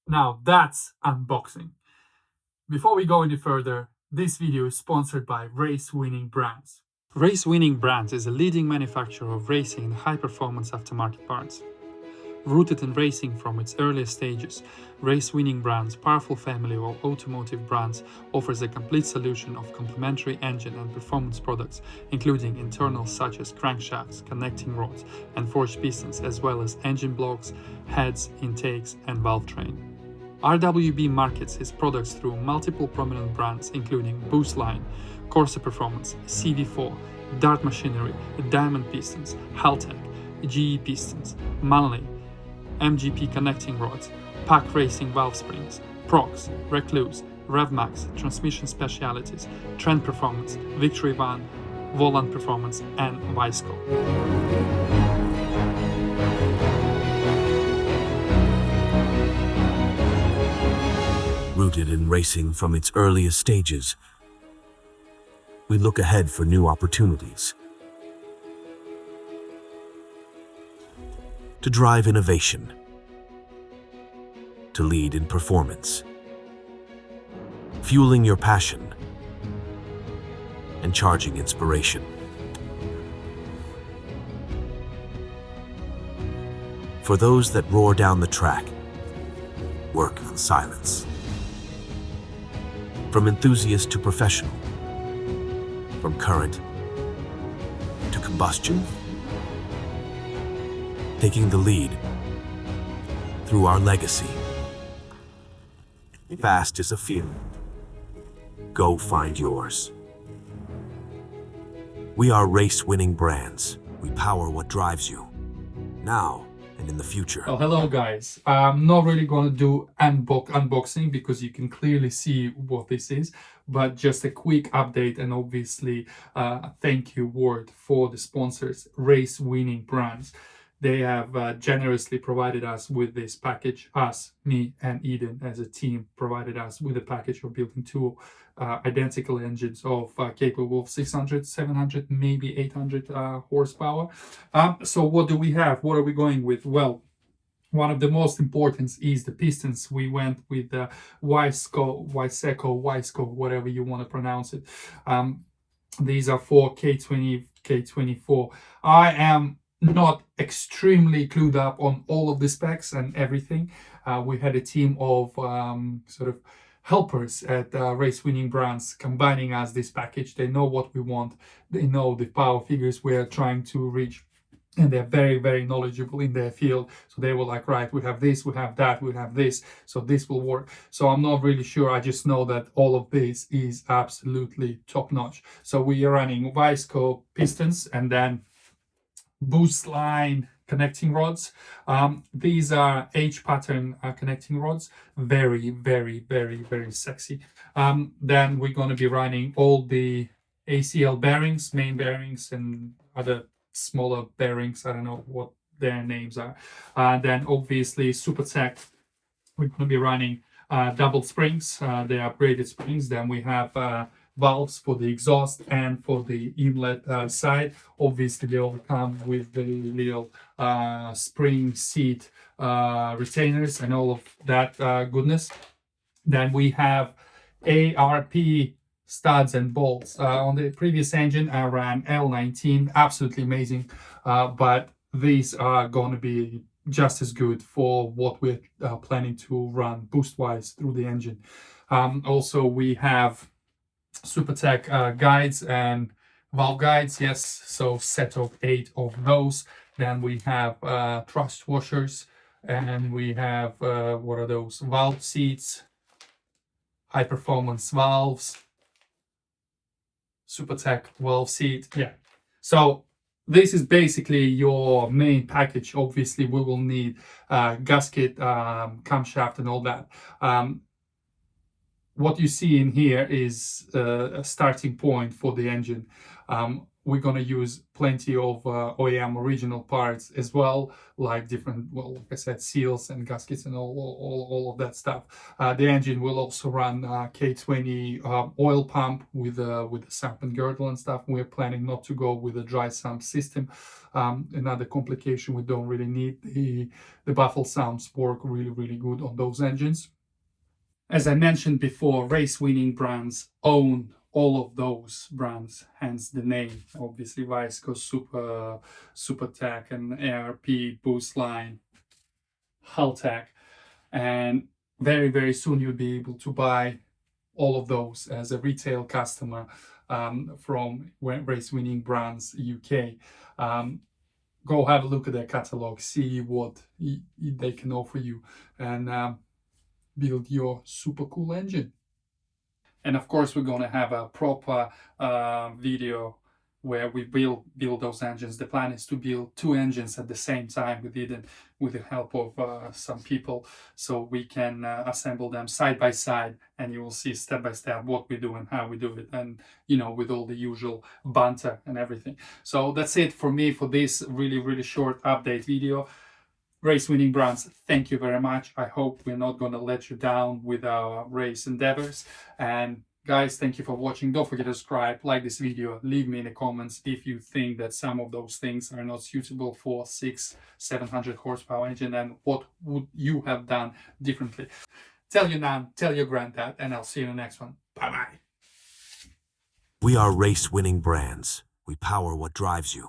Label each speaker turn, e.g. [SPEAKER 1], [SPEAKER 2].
[SPEAKER 1] Now that's unboxing. Before we go any further, this video is sponsored by Race Winning Brands. Race Winning Brands is a leading manufacturer of racing and high-performance aftermarket parts. Rooted in racing from its earliest stages, Race Winning Brands' powerful family of automotive brands offers a complete solution of complementary engine and performance products, including internals such as crankshafts, connecting rods, and forged pistons, as well as engine blocks, heads, intakes, and valve train. RWB markets its products through multiple prominent brands including Boost Line, Corsa Performance, CV4, Dart Machinery, Diamond Pistons, Haltech, GE Pistons, Manley, MGP Connecting Rods, Pack Racing Valve Springs, Prox, Recluse, RevMax, Transmission Specialities, Trend Performance, Victory Van, Volant Performance, and Visco.
[SPEAKER 2] Rooted in racing from its earliest stages, we look ahead for new opportunities. To drive innovation, to lead in performance, fueling your passion, and charging inspiration. For those that roar down the track, work in silence. From enthusiast to professional, from current to combustion, taking the lead through our legacy. Fast is a feeling. Go find yours. We are race-winning brands. We power what drives you, now and in the future.
[SPEAKER 1] Oh, hello guys. I'm not really going to do unboxing because you can clearly see what this is, but just a quick update and obviously a thank you word for the sponsors, Race Winning Brands. They have generously provided us with this package. Us, me and Eden as a team provided us with a package of building two identical engines of capable of 600, 700, maybe 800 horsepower. So what do we have? What are we going with? Well, one of the most important is the pistons. We went with the Visco, whatever you want to pronounce it. These are for K20, K24. I am not extremely clued up on all of the specs and everything. We had a team of sort of helpers at Race Winning Brands combining us this package. They know what we want. They know the power figures we are trying to reach. And they're very, very knowledgeable in their field. So they were like, right, we have this, we have that, we have this. So this will work. So I'm not really sure. I just know that all of this is absolutely top notch. So we are running Visco pistons and then Boost Line connecting rods. These are H-pattern connecting rods. Very, very, very, very sexy. Then we're going to be running all the ACL bearings, main bearings, and other smaller bearings. I don't know what their names are. Then obviously SuperTech, we're going to be running double springs. They are upgraded springs. Then we have valves for the exhaust and for the inlet side. Obviously they all come with the little spring seat retainers and all of that goodness. Then we have ARP studs and bolts. On the previous engine I ran L19, absolutely amazing, but these are going to be just as good for what we're planning to run boost wise through the engine. Also we have SuperTech guides and valve guides, yes, so set of 8 of those. Then we have thrust washers, and we have what are those, valve seats, high performance valves, SuperTech valve seat. Yeah, so this is basically your main package. Obviously we will need gasket, camshaft and all that. What you see in here is a starting point for the engine. we're gonna use plenty of OEM original parts as well, like different, well, like I said, seals and gaskets and all of that stuff. The engine will also run K20 oil pump with a sump and girdle and stuff. We're planning not to go with a dry sump system. Another complication, we don't really need the baffle sumps work really good on those engines. As I mentioned before, race-winning brands own all of those brands, hence the name. Obviously, Visco, SuperTech, and ARP, Boostline, Haltech, and very soon you'll be able to buy all of those as a retail customer from race-winning brands UK. Go have a look at their catalog, see what they can offer you, and build your super cool engine. And of course, we're going to have a proper video where we build those engines. The plan is to build 2 engines at the same time. We did it with the help of some people, so we can assemble them side by side, and you will see step by step what we do and how we do it, and you know, with all the usual banter and everything. So that's it for me for this really short update video. Race-winning brands, thank you very much. I hope we're not going to let you down with our race endeavors. And guys, thank you for watching. Don't forget to subscribe, like this video, leave me in the comments if you think that some of those things are not suitable for 600-700 horsepower engine, and what would you have done differently. Tell your nan, tell your granddad, and I'll see you in the next one. Bye-bye.
[SPEAKER 2] We are race-winning brands. We power what drives you.